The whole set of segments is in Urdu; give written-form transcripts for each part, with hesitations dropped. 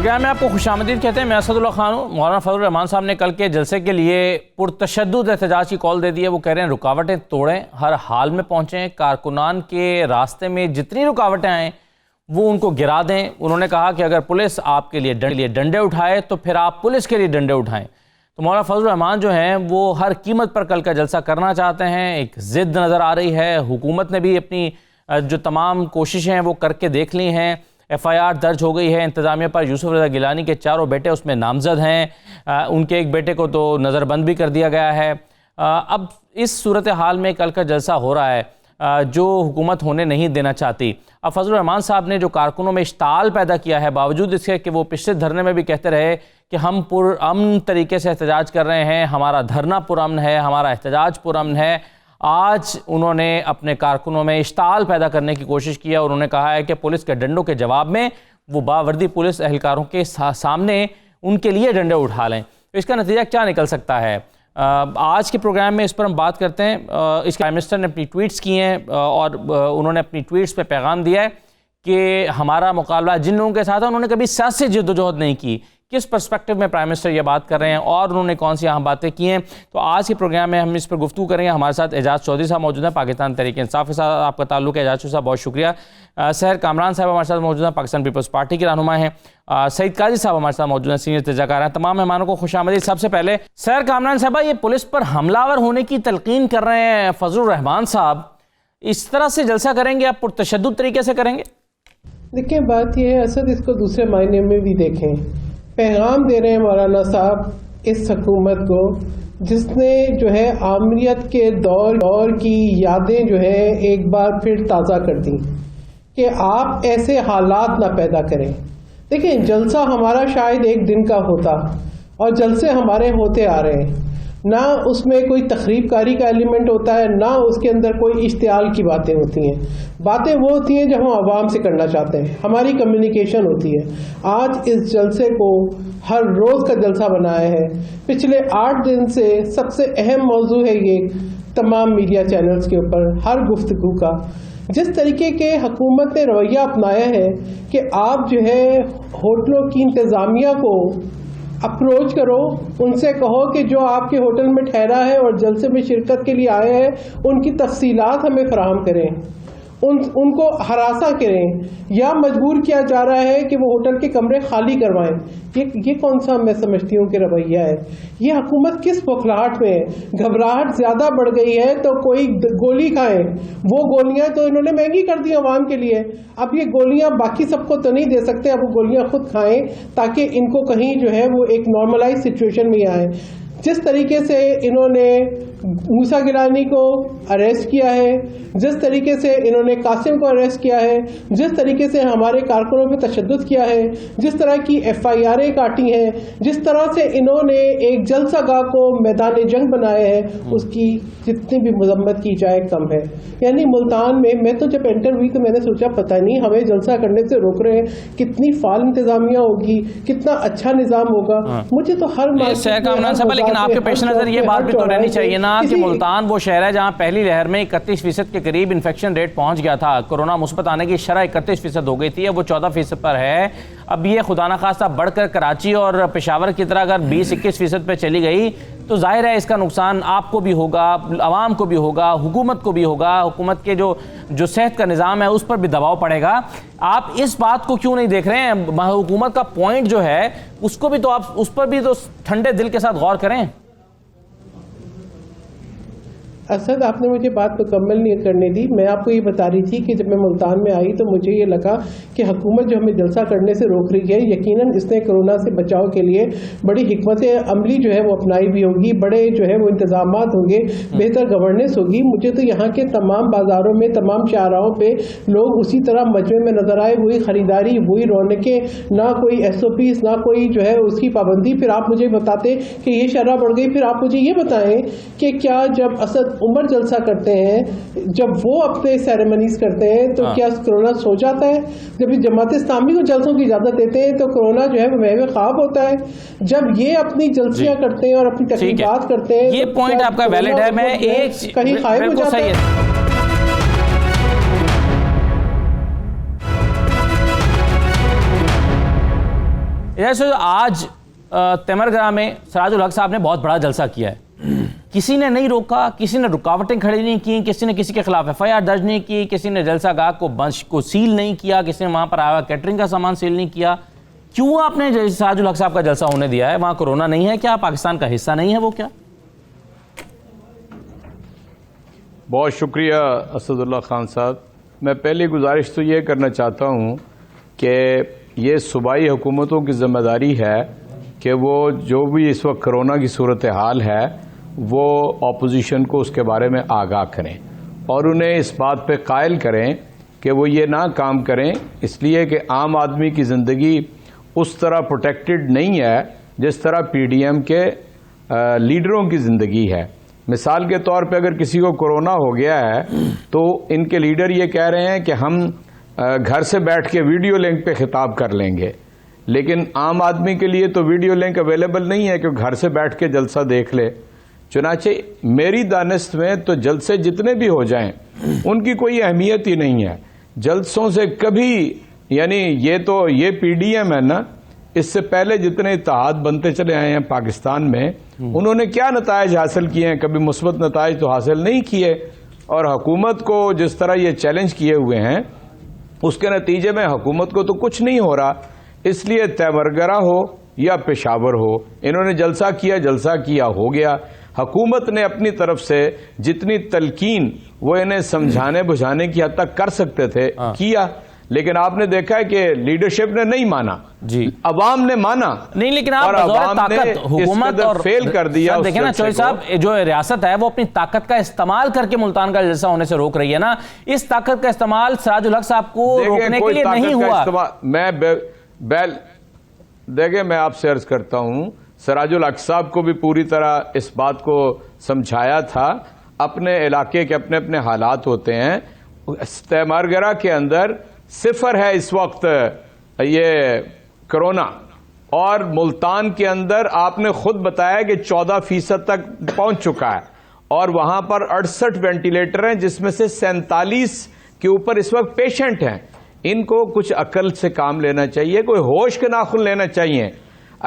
پروگرام میں آپ کو خوش آمدید کہتے ہیں. میں اسد اللہ خان ہوں. مولانا فضل الرحمان صاحب نے کل کے جلسے کے لیے پرتشدد احتجاج کی کال دے دی ہے. وہ کہہ رہے ہیں رکاوٹیں توڑیں, ہر حال میں پہنچیں, کارکنان کے راستے میں جتنی رکاوٹیں آئیں وہ ان کو گرا دیں. انہوں نے کہا کہ اگر پولیس آپ کے لیے ڈنڈے اٹھائے تو پھر آپ پولیس کے لیے ڈنڈے اٹھائیں. تو مولانا فضل الرحمان جو ہیں وہ ہر قیمت پر کل کا جلسہ کرنا چاہتے ہیں. ایک ضد نظر آ رہی ہے. حکومت نے بھی اپنی جو تمام کوششیں ہیں وہ کر کے دیکھ لی ہیں. ایف آئی آر درج ہو گئی ہے انتظامیہ پر. یوسف رضا گیلانی کے 4 بیٹے اس میں نامزد ہیں. ان کے ایک بیٹے کو تو نظر بند بھی کر دیا گیا ہے. اب اس صورتحال میں کل کا جلسہ ہو رہا ہے جو حکومت ہونے نہیں دینا چاہتی. اب فضل الرحمان صاحب نے جو کارکنوں میں اشتعال پیدا کیا ہے, باوجود اس کے کہ وہ پچھلے دھرنے میں بھی کہتے رہے کہ ہم پرامن طریقے سے احتجاج کر رہے ہیں, ہمارا دھرنا پرامن ہے, ہمارا احتجاج پرامن ہے, آج انہوں نے اپنے کارکنوں میں اشتعال پیدا کرنے کی کوشش کی ہے. اور انہوں نے کہا ہے کہ پولیس کے ڈنڈوں کے جواب میں وہ باوردی پولیس اہلکاروں کے سامنے ان کے لیے ڈنڈے اٹھا لیں. اس کا نتیجہ کیا نکل سکتا ہے؟ آج کے پروگرام میں اس پر ہم بات کرتے ہیں. اس کے پرائم منسٹر نے اپنی ٹویٹس کی ہیں اور انہوں نے اپنی ٹویٹس پہ پیغام دیا ہے کہ ہمارا مقابلہ جن لوگوں کے ساتھ ہے انہوں نے کبھی سیاسی جدوجہد نہیں کی. کس پرسپیکٹو میں پرائم منسٹر یہ بات کر رہے ہیں اور انہوں نے کون سی اہم باتیں کی ہیں, تو آج کے پروگرام میں ہم اس پر گفتگو کریں گے. ہمارے ساتھ اعجاز چودھری صاحب موجود ہیں, پاکستان تحریک انصاف کے ساتھ آپ کا تعلق ہے. اعجاز چودھری صاحب بہت شکریہ. سحر کامران صاحب ہمارے ساتھ موجود ہیں, پاکستان پیپلز پارٹی کے رہنما ہیں. سعید قاضی صاحب ہمارے ساتھ موجود ہیں, سینئر تجزیہ کار ہیں. تمام مہمانوں کو خوش آمدید. سب سے پہلے سحر کامران صاحبہ, یہ پولیس پر حملہ آور ہونے کی تلقین کر رہے ہیں فضل الرحمان صاحب, اس طرح سے جلسہ کریں گے آپ پرتشدد طریقے سے کریں گے؟ دیکھیں بات یہ ہے اسد, اس کو دوسرے معنی میں بھی دیکھیں. پیغام دے رہے ہیں مولانا صاحب اس حکومت کو جس نے جو ہے آمریت کے دور کی یادیں جو ہے ایک بار پھر تازہ کر دیں کہ آپ ایسے حالات نہ پیدا کریں. دیکھیں جلسہ ہمارا شاید ایک دن کا ہوتا اور جلسے ہمارے ہوتے آ رہے ہیں, نہ اس میں کوئی تخریب کاری کا ایلیمنٹ ہوتا ہے, نہ اس کے اندر کوئی اشتعال کی باتیں ہوتی ہیں. باتیں وہ ہوتی ہیں جو ہم عوام سے کرنا چاہتے ہیں, ہماری کمیونیکیشن ہوتی ہے. آج اس جلسے کو ہر روز کا جلسہ بنایا ہے. پچھلے 8 دن سے سب سے اہم موضوع ہے یہ تمام میڈیا چینلز کے اوپر ہر گفتگو کا. جس طریقے کے حکومت نے رویہ اپنایا ہے کہ آپ جو ہے ہوٹلوں کی انتظامیہ کو اپروچ کرو, ان سے کہو کہ جو آپ کے ہوٹل میں ٹھہرا ہے اور جلسے میں شرکت کے لیے آئے ہیں ان کی تفصیلات ہمیں فراہم کریں, ان کو ہراساں کریں, یا مجبور کیا جا رہا ہے کہ وہ ہوٹل کے کمرے خالی کروائیں. یہ کون سا میں سمجھتی ہوں کہ رویہ ہے؟ یہ حکومت کس بخلاہٹ میں ہے؟ گھبراہٹ زیادہ بڑھ گئی ہے تو کوئی گولی کھائیں. وہ گولیاں تو انہوں نے مہنگی کر دی عوام کے لیے, اب یہ گولیاں باقی سب کو تو نہیں دے سکتے, اب وہ گولیاں خود کھائیں تاکہ ان کو کہیں جو ہے وہ ایک نارملائز سچویشن میں آئے. جس طریقے سے انہوں نے موسیٰ گیلانی کو اریسٹ کیا ہے, جس طریقے سے انہوں نے قاسم کو اریسٹ کیا ہے, جس طریقے سے ہمارے کارکنوں پہ تشدد کیا ہے, جس طرح کی ایف آئی آریں کاٹی ہیں, جس طرح سے انہوں نے ایک جلسہ گاہ کو میدان جنگ بنایا ہے, اس کی جتنی بھی مذمت کی جائے کم ہے. یعنی ملتان میں تو جب انٹر ہوئی تو میں نے سوچا پتہ نہیں ہمیں جلسہ کرنے سے روک رہے ہیں, کتنی فعال انتظامیہ ہوگی, کتنا اچھا نظام ہوگا. مجھے تو ہر لیکن آپ کے پیش نظر یہ بات بھی تو رہنی چاہیے نا کہ ملتان وہ شہر ہے جہاں پہلی لہر میں 31% کے قریب انفیکشن ریٹ پہنچ گیا تھا. کورونا مثبت آنے کی شرح 31% ہو گئی تھی, اب وہ 14% پر ہے. اب یہ خدا نخواستہ بڑھ کر کراچی اور پشاور کی طرح اگر 20-21% پہ چلی گئی تو ظاہر ہے اس کا نقصان آپ کو بھی ہوگا, عوام کو بھی ہوگا, حکومت کو بھی ہوگا. حکومت کے جو صحت کا نظام ہے اس پر بھی دباؤ پڑے گا. آپ اس بات کو کیوں نہیں دیکھ رہے ہیں؟ حکومت کا پوائنٹ جو ہے اس کو بھی تو آپ اس پر بھی تو ٹھنڈے دل کے ساتھ غور کریں. اسد آپ نے مجھے بات مکمل نہیں کرنے دی. میں آپ کو یہ بتا رہی تھی کہ جب میں ملتان میں آئی تو مجھے یہ لگا کہ حکومت جو ہمیں جلسہ کرنے سے روک رہی ہے, یقیناً اس نے کورونا سے بچاؤ کے لیے بڑی حکمت عملی جو ہے وہ اپنائی بھی ہوگی, بڑے جو ہے وہ انتظامات ہوں گے, بہتر گورننس ہوگی. مجھے تو یہاں کے تمام بازاروں میں, تمام شاہراہوں پہ لوگ اسی طرح مجمع میں نظر آئے, وہی خریداری, وہی رونقیں, نہ کوئی ایس او پیز, نہ کوئی جو ہے اس کی پابندی. پھر آپ مجھے بتاتے کہ یہ شرح بڑھ گئی, پھر آپ مجھے یہ بتائیں کہ کیا جب اسد عمر جلسہ کرتے ہیں, جب وہ اپنے سیریمنیز کرتے ہیں تو کیا کرونا سو جاتا ہے؟ جب جماعت اسلامی کو جلسوں کی اجازت دیتے ہیں تو کرونا جو ہے وہ محو خواب ہوتا ہے. جب یہ اپنی جلسیاں کرتے ہیں اور اپنی تقریبات کرتے ہیں, یہ پوائنٹ آپ کا ویلڈ ہے. میں ایک کہیں غائب ہو جاتا ہے. جیسے آج تیمرگرہ میں سراج الحق صاحب نے بہت بڑا جلسہ کیا ہے، کسی نے نہیں روکا، کسی نے رکاوٹیں کھڑی نہیں کی، کسی نے کسی کے خلاف FIR درج نہیں کی، کسی نے جلسہ گاہ کو سیل نہیں کیا، کسی نے وہاں پر آیا کیٹرنگ کا سامان سیل نہیں کیا. کیوں آپ نے سراج الحق صاحب کا جلسہ ہونے دیا ہے؟ وہاں کورونا نہیں ہے کیا؟ پاکستان کا حصہ نہیں ہے وہ کیا؟ بہت شکریہ اسد اللہ خان صاحب. میں پہلی گزارش تو یہ کرنا چاہتا ہوں کہ یہ صوبائی حکومتوں کی ذمہ داری ہے کہ وہ جو بھی اس وقت کرونا کی صورتحال ہے وہ اپوزیشن کو اس کے بارے میں آگاہ کریں اور انہیں اس بات پہ قائل کریں کہ وہ یہ نہ کام کریں، اس لیے کہ عام آدمی کی زندگی اس طرح پروٹیکٹڈ نہیں ہے جس طرح PDM کے لیڈروں کی زندگی ہے. مثال کے طور پہ اگر کسی کو کورونا ہو گیا ہے تو ان کے لیڈر یہ کہہ رہے ہیں کہ ہم گھر سے بیٹھ کے ویڈیو لنک پہ خطاب کر لیں گے، لیکن عام آدمی کے لیے تو ویڈیو لنک اویلیبل نہیں ہے کہ گھر سے بیٹھ کے جلسہ دیکھ لے. چنانچہ میری دانست میں تو جلسے جتنے بھی ہو جائیں ان کی کوئی اہمیت ہی نہیں ہے. جلسوں سے کبھی یعنی یہ PDM ہے نا، اس سے پہلے جتنے اتحاد بنتے چلے آئے ہیں پاکستان میں انہوں نے کیا نتائج حاصل کیے ہیں؟ کبھی مثبت نتائج تو حاصل نہیں کیے، اور حکومت کو جس طرح یہ چیلنج کیے ہوئے ہیں اس کے نتیجے میں حکومت کو تو کچھ نہیں ہو رہا. اس لیے تیمرگرہ ہو یا پشاور ہو، انہوں نے جلسہ کیا ہو گیا. حکومت نے اپنی طرف سے جتنی تلقین وہ انہیں سمجھانے بجھانے کی حد تک کر سکتے تھے کیا، لیکن آپ نے دیکھا ہے کہ لیڈرشپ نے نہیں مانا، جی عوام نے مانا نہیں، لیکن آپ بظاہر طاقت حکومت اور فیل کر دیا. دیکھیں نا چوہدری صاحب، جو ریاست ہے وہ اپنی طاقت کا استعمال کر کے ملتان کا جلسہ ہونے سے روک رہی ہے نا. اس طاقت کا استعمال سراج الحق صاحب کو روکنے کے لیے نہیں ہوا. دیکھیں میں آپ سے عرض کرتا ہوں، سراج الحق صاحب کو بھی پوری طرح اس بات کو سمجھایا تھا. اپنے علاقے کے اپنے اپنے حالات ہوتے ہیں. تیمرگرہ کے اندر صفر ہے اس وقت یہ کرونا، اور ملتان کے اندر آپ نے خود بتایا کہ 14% تک پہنچ چکا ہے، اور وہاں پر 68 وینٹیلیٹر ہیں جس میں سے 47 کے اوپر اس وقت پیشنٹ ہیں. ان کو کچھ عقل سے کام لینا چاہیے، کوئی ہوش کے ناخن لینا چاہیے.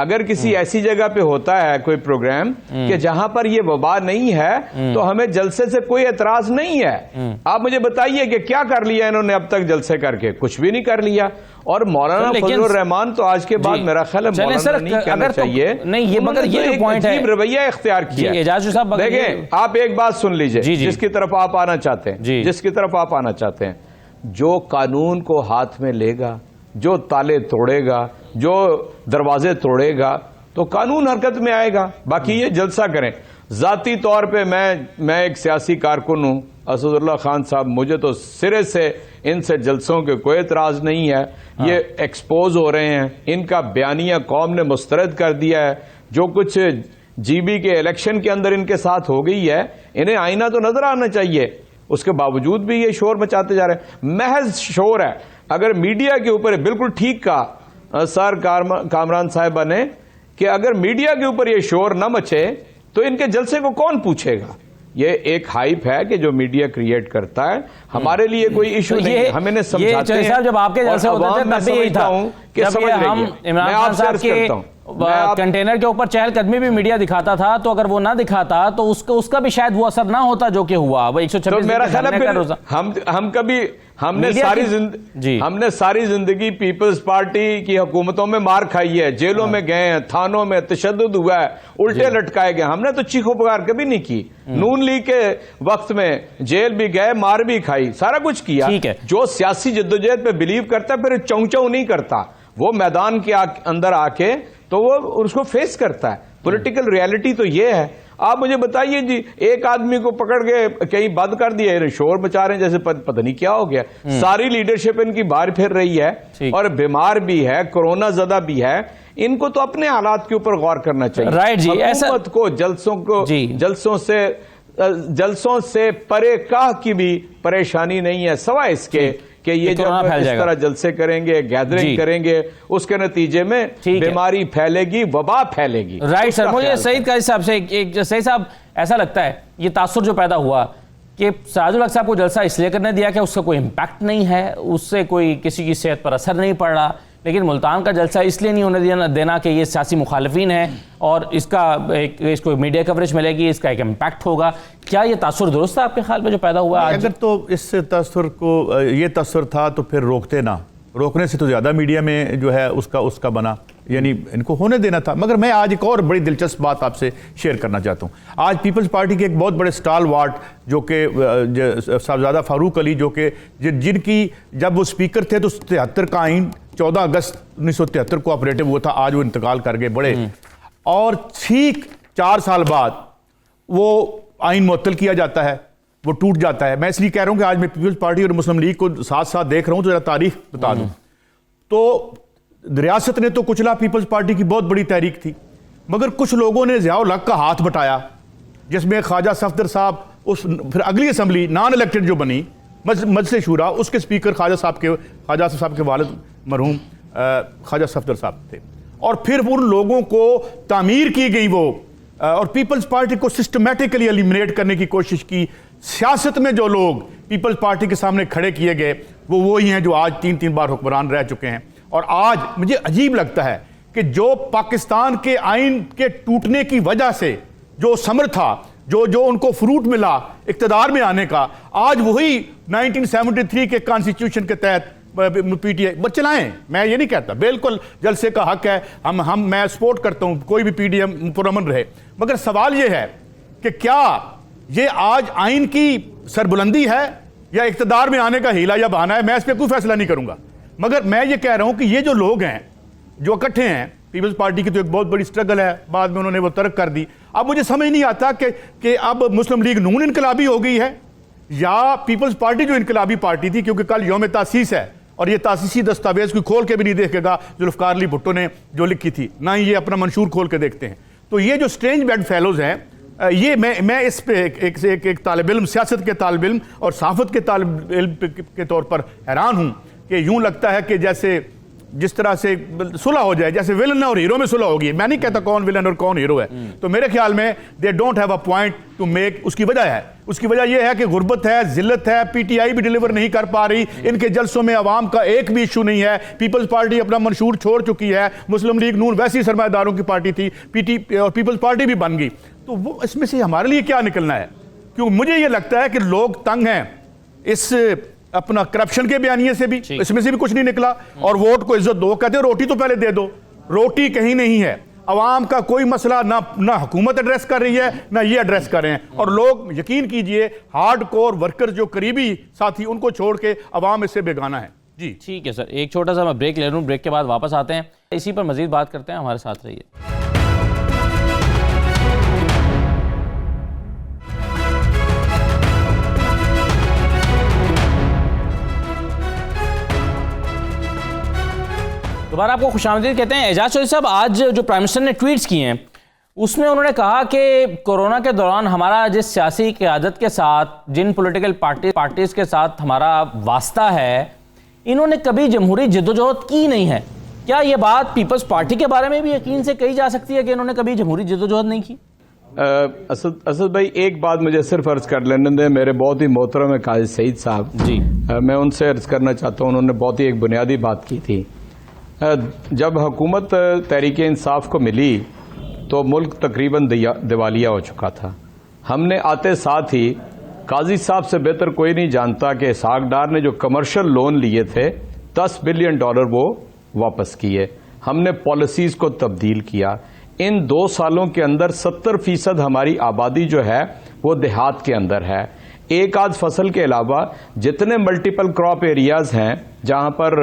اگر کسی ایسی جگہ پہ ہوتا ہے کوئی پروگرام کہ جہاں پر یہ وبا نہیں ہے تو ہمیں جلسے سے کوئی اعتراض نہیں ہے. آپ مجھے بتائیے کہ کیا کر لیا انہوں نے اب تک جلسے کر کے؟ کچھ بھی نہیں کر لیا. اور مولانا فضل الرحمان تو آج کے بعد میرا خیال ہے مولانا نہیں کہنا چاہیے، نہیں، یہ مگر یہ جو پوائنٹ ہے رویہ اختیار کیا. دیکھیں آپ ایک بات سن لیجئے جس کی طرف آپ آنا چاہتے ہیں، جو قانون کو ہاتھ میں لے گا، جو تالے توڑے گا، جو دروازے توڑے گا تو قانون حرکت میں آئے گا. باقی یہ جلسہ کریں. ذاتی طور پہ میں ایک سیاسی کارکن ہوں، اسد اللہ خان صاحب، مجھے تو سرے سے ان سے جلسوں کے کوئی اعتراض نہیں ہے. یہ ایکسپوز ہو رہے ہیں، ان کا بیانیہ قوم نے مسترد کر دیا ہے. جو کچھ GB کے الیکشن کے اندر ان کے ساتھ ہو گئی ہے، انہیں آئینہ تو نظر آنا چاہیے. اس کے باوجود بھی یہ شور مچاتے جا رہے ہیں. محض شور ہے. اگر میڈیا کے اوپر بالکل ٹھیک کہا سر کامران صاحبہ نے کہ اگر میڈیا کے اوپر یہ شور نہ مچے تو ان کے جلسے کو کون پوچھے گا. یہ ایک ہائپ ہے کہ جو میڈیا کریٹ کرتا ہے. ہمارے لیے کوئی ایشو نہیں ہے، ہم انہیں سمجھاتے ہیں. جب آپ کے جلسے ہوتے تھے تب بھی یہی تھا کہ ہم عمران خان صاحب کے کنٹینر کے اوپر چہل قدمی بھی میڈیا دکھاتا تھا، تو اگر وہ نہ دکھاتا تو اس کا بھی شاید وہ اثر نہ ہوتا جو کہ ہوا. وہ 126 میرا خیال ہے ہم نے ساری زندگی پیپلز پارٹی کی حکومتوں میں مار کھائی ہے، جیلوں میں گئے ہیں، تھانوں میں تشدد ہوا ہے، الٹے لٹکائے گئے. ہم نے تو چیخو پکار کبھی نہیں کی. نون لیگ کے وقت میں جیل بھی گئے، مار بھی کھائی، سارا کچھ کیا. جو سیاسی جدوجہد پہ بلیو کرتا ہے پھر چوں چوں نہیں کرتا، وہ میدان کے اندر آ کے تو وہ اس کو فیس کرتا ہے. پولیٹیکل ریالٹی تو یہ ہے. آپ مجھے بتائیے جی، ایک آدمی کو پکڑ کے کہیں بند کر دیا، شور مچا رہے ہیں جیسے پتہ نہیں کیا ہو گیا. ساری لیڈرشپ ان کی باہر پھر رہی ہے اور بیمار بھی ہے، کرونا زدہ بھی ہے. ان کو تو اپنے حالات کے اوپر غور کرنا چاہیے. حکومت کو جلسوں سے پرے کاہ کی بھی پریشانی نہیں ہے، سوائے اس کے کہ یہ جب اس طرح جلسے کریں گے، گیدرنگ کریں گے، اس کے نتیجے میں بیماری پھیلے گی، وبا پھیلے گی. رائٹ سر، مجھے سعید قاضی صاحب سے سعید صاحب ایسا لگتا ہے یہ تاثر جو پیدا ہوا کہ سراج الحق صاحب کو جلسہ اس لیے کرنے دیا کہ اس کا کوئی امپیکٹ نہیں ہے, اس سے کوئی کسی کی صحت پر اثر نہیں پڑ رہا, لیکن ملتان کا جلسہ اس لیے نہیں ہونے دینا کہ یہ سیاسی مخالفین ہیں اور اس کو میڈیا کوریج ملے گی, اس کا ایک امپیکٹ ہوگا. کیا یہ تاثر درست ہے آپ کے خیال میں جو پیدا ہوا ہے؟ اگر تو اس تاثر کو یہ تاثر تھا تو پھر روکتے نہ, روکنے سے تو زیادہ میڈیا میں جو ہے اس کا بنا, یعنی ان کو ہونے دینا تھا. مگر میں آج ایک اور بڑی دلچسپ بات آپ سے شیئر کرنا چاہتا ہوں. آج پیپلز پارٹی کے ایک بہت بڑے سٹال وارٹ جو کہ صاحبزادہ فاروق علی, جو کہ جن کی جب وہ سپیکر تھے تو 73 کا آئین 14 اگست 1973 کو آپریٹو ہوا تھا, آج وہ انتقال کر گئے بڑے, اور ٹھیک 4 سال بعد وہ آئین معطل کیا جاتا ہے, وہ ٹوٹ جاتا ہے. میں اس لیے کہہ رہا ہوں کہ آج میں پیپلز پارٹی اور مسلم لیگ کو ساتھ ساتھ دیکھ رہا ہوں تو ذرا تاریخ بتا دوں. تو ریاست نے تو کچلا پیپلز پارٹی کی بہت بڑی تحریک تھی, مگر کچھ لوگوں نے ضیاء الحق کا ہاتھ بٹایا, جس میں خواجہ صفدر صاحب, پھر اگلی اسمبلی نان الیکٹڈ جو بنی مجلس شورا, اس کے سپیکر خواجہ صاحب کے والد مرحوم خواجہ صفدر صاحب تھے, اور پھر ان لوگوں کو تعمیر کی گئی وہ, اور پیپلز پارٹی کو سسٹمیٹکلی ایلیمنیٹ کرنے کی کوشش کی. سیاست میں جو لوگ پیپلز پارٹی کے سامنے کھڑے کیے گئے وہ وہی ہیں جو آج 3 بار حکمران رہ چکے ہیں. اور آج مجھے عجیب لگتا ہے کہ جو پاکستان کے آئین کے ٹوٹنے کی وجہ سے جو ثمر تھا, جو ان کو فروٹ ملا اقتدار میں آنے کا, آج وہی 1973 کے کانسٹیٹیوشن کے تحت پی ٹی آئی چلائیں. میں یہ نہیں کہتا, بالکل جلسے کا حق ہے, میں سپورٹ کرتا ہوں کوئی بھی پی ڈی ایم پرامن رہے, مگر سوال یہ ہے کہ کیا یہ آج آئین کی سربلندی ہے یا اقتدار میں آنے کا ہیلا یا بہانہ ہے؟ میں اس پہ کوئی فیصلہ نہیں کروں گا, مگر میں یہ کہہ رہا ہوں کہ یہ جو لوگ ہیں جو اکٹھے ہیں, پیپلز پارٹی کی تو ایک بہت بڑی سٹرگل ہے, بعد میں انہوں نے وہ ترک کر دی. اب مجھے سمجھ نہیں آتا کہ اب مسلم لیگ نون انقلابی ہو گئی ہے یا پیپلز پارٹی جو انقلابی پارٹی تھی, کیونکہ کل یوم تاسیس ہے اور یہ تاسیسی دستاویز کوئی کھول کے بھی نہیں دیکھے گا ذوالفقار علی بھٹو نے جو لکھی تھی, نہ ہی یہ اپنا منشور کھول کے دیکھتے ہیں. تو یہ جو اسٹرینج بیڈ فیلوز ہیں, یہ میں اس پہ ایک طالب علم, سیاست کے طالب علم اور صحافت کے طالب علم کے طور پر حیران ہوں کہ یوں لگتا ہے کہ جس طرح سے صلح ہو جائے, جیسے ولن اور ہیرو میں صلح ہوگی. میں نہیں کہتا کون ولن اور کون ہیرو ہے, تو میرے خیال میں they don't have a point to make. اس کی وجہ یہ ہے کہ غربت ہے, ذلت ہے, پی ٹی آئی بھی ڈیلیور نہیں کر پا رہی, ان کے جلسوں میں عوام کا ایک بھی ایشو نہیں ہے. پیپلز پارٹی اپنا منشور چھوڑ چکی ہے, مسلم لیگ نون ویسی سرمایہ داروں کی پارٹی تھی, اور پیپلز پارٹی بھی بن گئی. تو وہ اس میں سے ہمارے لیے کیا نکلنا ہے؟ کیونکہ مجھے یہ لگتا ہے کہ لوگ تنگ ہیں اس اپنا کرپشن کے بیانیے سے بھی, اس میں سے بھی کچھ نہیں نکلا. اور ووٹ کو عزت دو, کہتے روٹی تو پہلے دے دو, روٹی کہیں نہیں ہے. عوام کا کوئی مسئلہ نہ حکومت ایڈریس کر رہی ہے نہ یہ ایڈریس کر رہے ہیں, اور لوگ یقین کیجئے ہارڈ کور ورکر جو قریبی ساتھی, ان کو چھوڑ کے عوام اس سے بیگانہ ہے. جی ٹھیک ہے سر, ایک چھوٹا سا میں بریک لے رہا ہوں, بریک کے بعد واپس آتے ہیں, اسی پر مزید بات کرتے ہیں, ہمارے ساتھ رہیے. دوبارہ آپ کو خوش آمدید کہتے ہیں. اعجاز چودھری صاحب, آج جو پرائم منسٹر نے ٹویٹس کیے ہیں اس میں انہوں نے کہا کہ کورونا کے دوران ہمارا جس سیاسی قیادت کے ساتھ, جن پولیٹیکل پارٹیز کے ساتھ ہمارا واسطہ ہے, انہوں نے کبھی جمہوری جدوجہد کی نہیں ہے. کیا یہ بات پیپلز پارٹی کے بارے میں بھی یقین سے کہی جا سکتی ہے کہ انہوں نے کبھی جمہوری جدوجہد نہیں کی؟ اسد بھائی, ایک بات مجھے صرف عرض کر لینے دیں. میرے بہت ہی محترم قاضی سعید صاحب, جی میں ان سے عرض کرنا چاہتا ہوں, انہوں نے بہت ہی ایک بنیادی بات کی تھی. جب حکومت تحریک انصاف کو ملی تو ملک تقریباً دیوالیہ ہو چکا تھا. ہم نے آتے ساتھ ہی, قاضی صاحب سے بہتر کوئی نہیں جانتا کہ اسحاق ڈار نے جو کمرشل لون لیے تھے $10 بلین وہ واپس کیے. ہم نے پالیسیز کو تبدیل کیا. ان 2 سالوں کے اندر 70% ہماری آبادی جو ہے وہ دیہات کے اندر ہے. ایک آدھ فصل کے علاوہ جتنے ملٹیپل کراپ ایریاز ہیں جہاں پر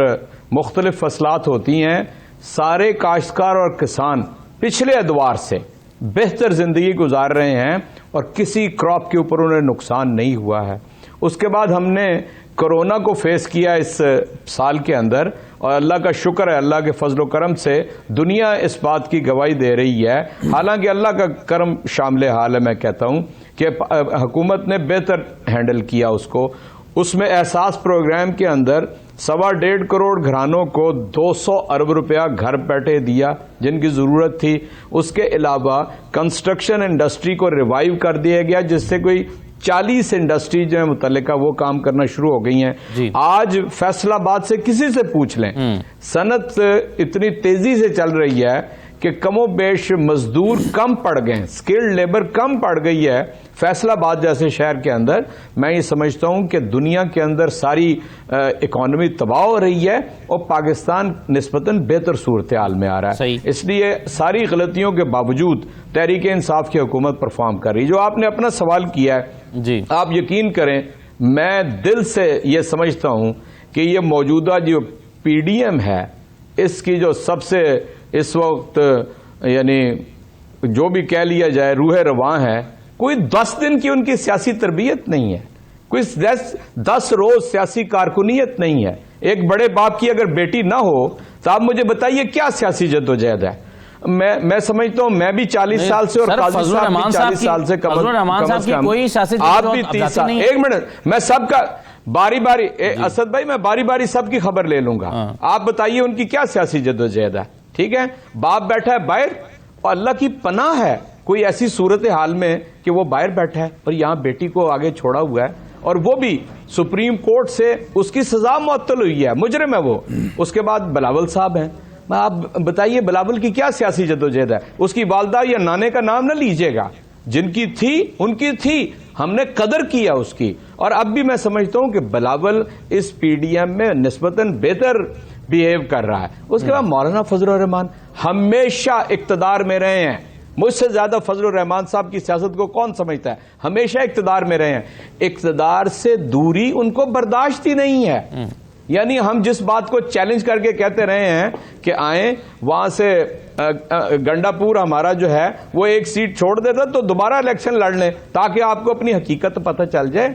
مختلف فصلات ہوتی ہیں, سارے کاشتکار اور کسان پچھلے ادوار سے بہتر زندگی گزار رہے ہیں اور کسی کراپ کے اوپر انہیں نقصان نہیں ہوا ہے. اس کے بعد ہم نے کرونا کو فیس کیا اس سال کے اندر, اور اللہ کا شکر ہے, اللہ کے فضل و کرم سے دنیا اس بات کی گواہی دے رہی ہے, حالانکہ اللہ کا کرم شامل حال ہے, میں کہتا ہوں کہ حکومت نے بہتر ہینڈل کیا اس کو. اس میں احساس پروگرام کے اندر 1.25 کروڑ گھرانوں کو 200 ارب روپیہ گھر بیٹھے دیا جن کی ضرورت تھی. اس کے علاوہ کنسٹرکشن انڈسٹری کو ریوائیو کر دیا گیا, جس سے کوئی 40 انڈسٹری جو ہے متعلقہ وہ کام کرنا شروع ہو گئی ہیں. جی. آج فیصل آباد سے کسی سے پوچھ لیں, صنعت اتنی تیزی سے چل رہی ہے کہ کم و بیش مزدور کم پڑ گئے, سکلڈ لیبر کم پڑ گئی ہے فیصل آباد جیسے شہر کے اندر. میں یہ سمجھتا ہوں کہ دنیا کے اندر ساری اکانومی تباہ ہو رہی ہے اور پاکستان نسبتاً بہتر صورتحال میں آ رہا ہے. صحیح. اس لیے ساری غلطیوں کے باوجود تحریک انصاف کی حکومت پرفارم کر رہی ہے. جو آپ نے اپنا سوال کیا ہے, جی, آپ یقین کریں میں دل سے یہ سمجھتا ہوں کہ یہ موجودہ جو پی ڈی ایم ہے اس کی جو سب سے اس وقت یعنی جو بھی کہہ لیا جائے روح رواں ہے, کوئی 10 دن کی ان کی سیاسی تربیت نہیں ہے, کوئی 10 روز سیاسی کارکنیت نہیں ہے. ایک بڑے باپ کی اگر بیٹی نہ ہو تو آپ مجھے بتائیے کیا سیاسی جدوجہد ہے. میں سمجھتا ہوں میں بھی 40 سال سے اور قاضی صاحب بھی 40 سال سے کم از کم, آپ بھی 30 سال. ایک منٹ, میں سب کا باری باری, اسد بھائی میں باری باری سب کی خبر لے لوں گا. آپ بتائیے ان کی کیا سیاسی جدوجہد ہے. ٹھیک ہے, باپ بیٹھا ہے باہر اور اللہ کی پناہ ہے کوئی ایسی صورتحال میں کہ وہ باہر بیٹھا ہے اور یہاں بیٹی کو آگے چھوڑا ہوا ہے, اور وہ بھی سپریم کورٹ سے اس کی سزا معطل ہوئی ہے, مجرم ہے وہ. اس کے بعد بلاول صاحب ہیں, آپ بتائیے بلاول کی کیا سیاسی جدوجہد ہے. اس کی والدہ یا نانے کا نام نہ لیجیے گا, جن کی تھی ان کی تھی, ہم نے قدر کیا اس کی. اور اب بھی میں سمجھتا ہوں کہ بلاول اس پی ڈی ایم میں نسبتاً بہتر بیہیو کر رہا ہے. اس کے بعد مولانا فضل الرحمان ہمیشہ اقتدار میں رہے ہیں. مجھ سے زیادہ فضل الرحمان صاحب کی سیاست کو کون سمجھتا ہے, ہمیشہ اقتدار میں رہے ہیں. اقتدار سے دوری ان کو برداشت ہی نہیں ہے. یعنی ہم جس بات کو چیلنج کر کے کہتے رہے ہیں کہ آئیں وہاں سے گنڈا پور ہمارا جو ہے وہ ایک سیٹ چھوڑ دیتا تو دوبارہ الیکشن لڑ لیں تاکہ آپ کو اپنی حقیقت پتہ چل جائے.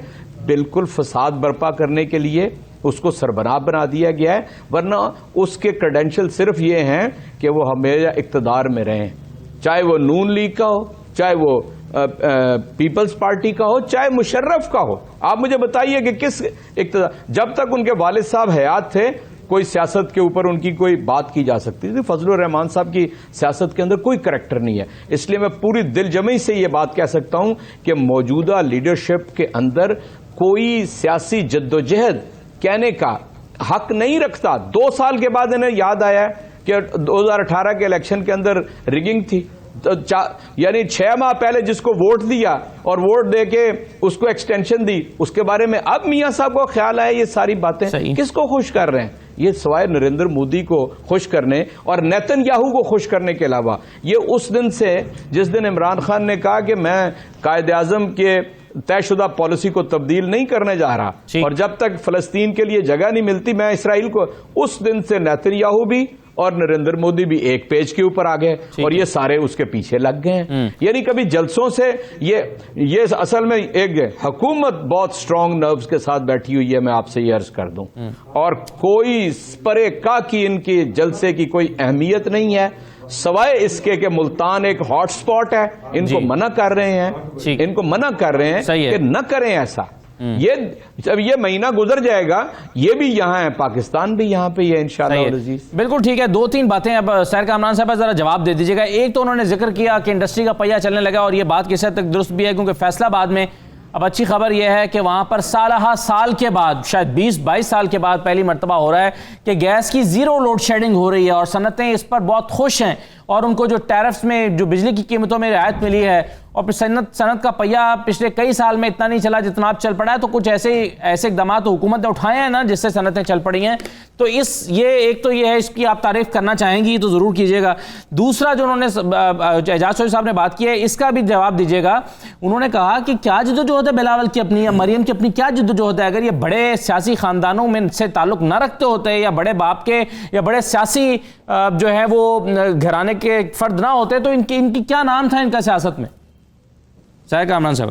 بالکل فساد برپا کرنے کے لیے اس کو سربراہ بنا دیا گیا ہے, ورنہ اس کے کریڈینشل صرف یہ ہیں کہ وہ ہمیشہ اقتدار میں رہیں, چاہے وہ نون لیگ کا ہو, چاہے وہ پیپلز پارٹی کا ہو, چاہے مشرف کا ہو. آپ مجھے بتائیے کہ کس اقتدار, جب تک ان کے والد صاحب حیات تھے کوئی سیاست کے اوپر ان کی کوئی بات کی جا سکتی تھی. فضل الرحمان صاحب کی سیاست کے اندر کوئی کریکٹر نہیں ہے. اس لیے میں پوری دل جمعی سے یہ بات کہہ سکتا ہوں کہ موجودہ لیڈرشپ کے اندر کوئی سیاسی جدوجہد کہنے کا حق نہیں رکھتا. 2 سال کے بعد انہیں یاد آیا کہ 2018 کے الیکشن کے اندر ریگنگ تھی, یعنی 6 ماہ پہلے جس کو ووٹ دیا اور ووٹ دے کے اس کو ایکسٹینشن دی, اس کے بارے میں اب میاں صاحب کو خیال آیا. یہ ساری باتیں کس کو خوش کر رہے ہیں؟ یہ سوائے نریندر مودی کو خوش کرنے اور نیتن یاہو کو خوش کرنے کے علاوہ. یہ اس دن سے جس دن عمران خان نے کہا کہ میں قائد اعظم کے طے شدہ پالیسی کو تبدیل نہیں کرنے جا رہا, اور جب تک فلسطین کے لیے جگہ نہیں ملتی میں اسرائیل کو, اس دن سے نیتن یاہو بھی اور نریندر مودی بھی ایک پیج کے اوپر آ گئے اور یہ سارے اس کے پیچھے لگ گئے ہیں. یعنی کبھی جلسوں سے یہ اصل میں ایک حکومت بہت سٹرونگ نروز کے ساتھ بیٹھی ہوئی ہے. میں آپ سے یہ عرض کر دوں, اور کوئی پرے کا کی ان کے جلسے کی کوئی اہمیت نہیں ہے سوائے اس کے کہ ملتان ایک ہاٹ سپاٹ ہے. ان کو منع کر رہے ہیں, ان کو منع کر رہے ہیں کہ نہ کریں ایسا. یہ جب یہ مہینہ گزر جائے گا یہ بھی یہاں ہے, پاکستان بھی یہاں پہ ہے انشاءاللہ. بالکل ٹھیک ہے. 2-3 باتیں اب سیر کامران صاحب ذرا جواب دے دیجیے گا. ایک تو انہوں نے ذکر کیا کہ انڈسٹری کا پہیہ چلنے لگا, اور یہ بات کس حد تک درست بھی ہے کیونکہ فیصل آباد میں اب اچھی خبر یہ ہے کہ وہاں پر سال کے بعد, شاید 20-22 سال کے بعد پہلی مرتبہ ہو رہا ہے کہ گیس کی 0 لوڈ شیڈنگ ہو رہی ہے, اور صنعتیں اس پر بہت خوش ہیں, اور ان کو جو ٹیرفز میں جو بجلی کی قیمتوں میں رعایت ملی ہے, اور پھر صنعت کا پہیہ پچھلے کئی سال میں اتنا نہیں چلا جتنا اب چل پڑا ہے. تو کچھ ایسے اقدامات تو حکومت نے اٹھائے ہیں نا جس سے صنعتیں چل پڑی ہیں. تو یہ ایک تو یہ ہے, اس کی آپ تعریف کرنا چاہیں گی تو ضرور کیجیے گا. دوسرا جو انہوں نے اعجاز چودھری صاحب نے بات کی ہے اس کا بھی جواب دیجیے گا. انہوں نے کہا کہ کیا جدوجہد ہے بلاول کی اپنی یا مریم کی اپنی, کیا جدوجہد ہے؟ اگر یہ بڑے سیاسی خاندانوں میں سے تعلق نہ رکھتے ہوتے یا بڑے باپ کے یا بڑے سیاسی جو ہے وہ گھرانے کے فرد نہ ہوتے تو ان کی کیا نام تھا ان کا سیاست میں؟ سیر کامران صاحب.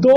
2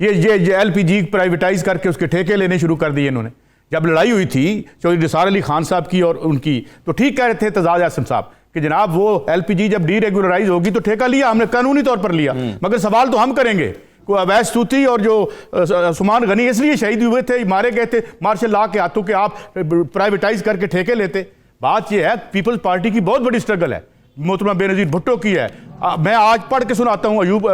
یہ LPG پرائیویٹائز کر کے اس کے ٹھیکے لینے شروع کر دیے انہوں نے. جب لڑائی ہوئی تھی چودھری نثار علی خان صاحب کی اور ان کی, تو ٹھیک کہہ رہے تھے تزاد اعظم صاحب کہ جناب وہ LPG جب ڈی ریگولرائز ہوگی تو ٹھیکہ لیا ہم نے, قانونی طور پر لیا, مگر سوال تو ہم کریں گے. اویس سوتی اور جو عثمان غنی اس لیے شہید ہوئے تھے, مارے گئے تھے مارشل لا کے ہاتھوں کہ آپ پرائیویٹائز کر کے ٹھیکے لیتے. بات یہ ہے پیپلز پارٹی کی بہت بڑی سٹرگل ہے, محترمہ بے نظیر بھٹو کی ہے. میں آج پڑھ کے سناتا ہوں ایوب